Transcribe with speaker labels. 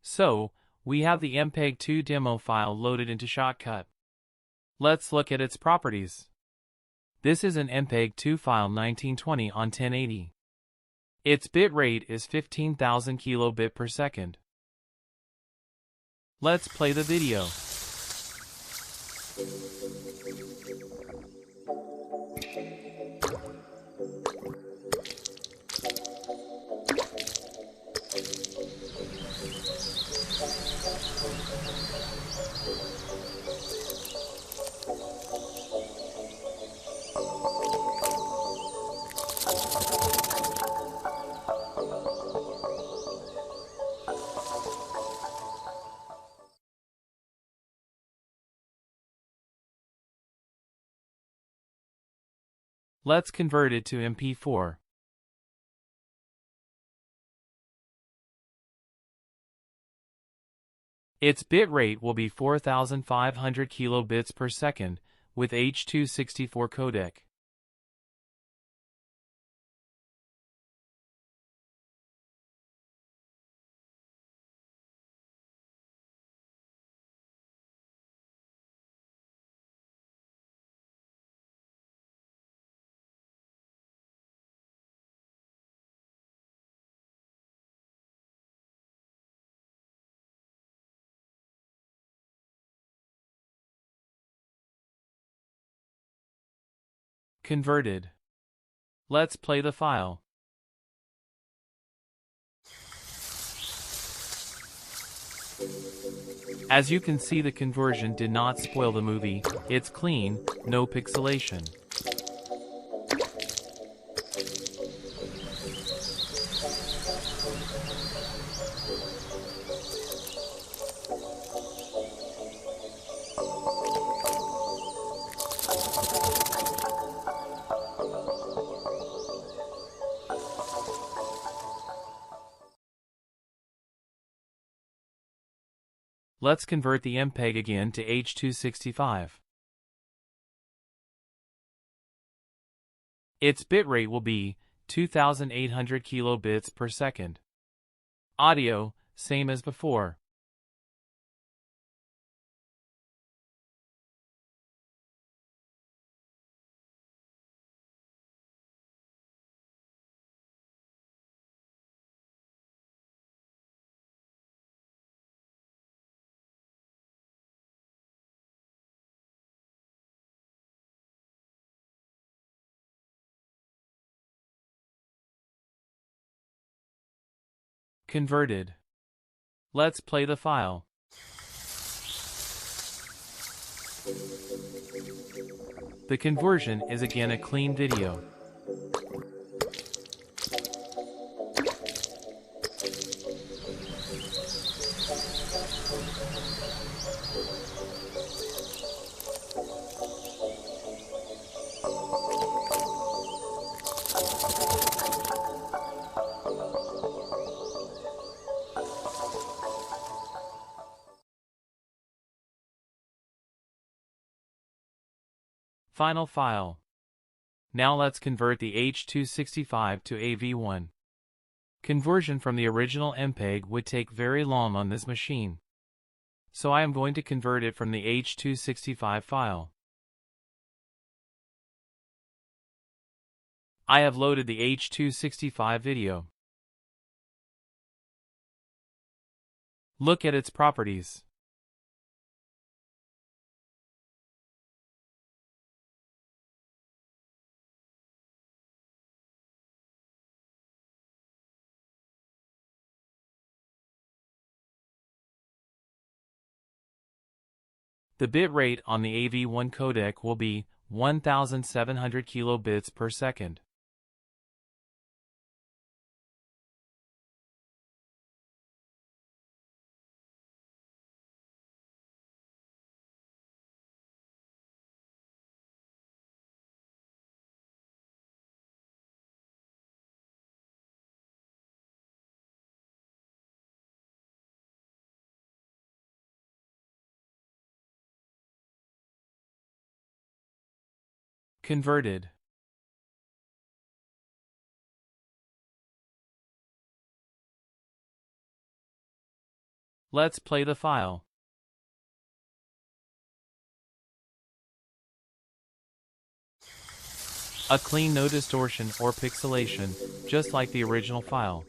Speaker 1: So, we have the MPEG-2 demo file loaded into Shotcut. Let's look at its properties. This is an MPEG-2 file 1920 on 1080. Its bit rate is 15,000 kilobit per second. Let's play the video. Let's convert it to mp4. Its bit rate will be 4,500 kilobits per second with H264 codec. Converted. Let's play the file. As you can see, the conversion did not spoil the movie. It's clean, no pixelation. Let's convert the MPEG again to H265. Its bitrate will be 2,800 kilobits per second. Audio, same as before. Converted. Let's play the file. The conversion is again a clean video. Final file. Now let's convert the H265 to AV1. Conversion from the original MPEG would take very long on this machine. So I am going to convert it from the H265 file. I have loaded the H265 video. Look at its properties. The bit rate on the AV1 codec will be 1,700 kilobits per second. Converted. Let's play the file. A clean, no distortion or pixelation, just like the original file.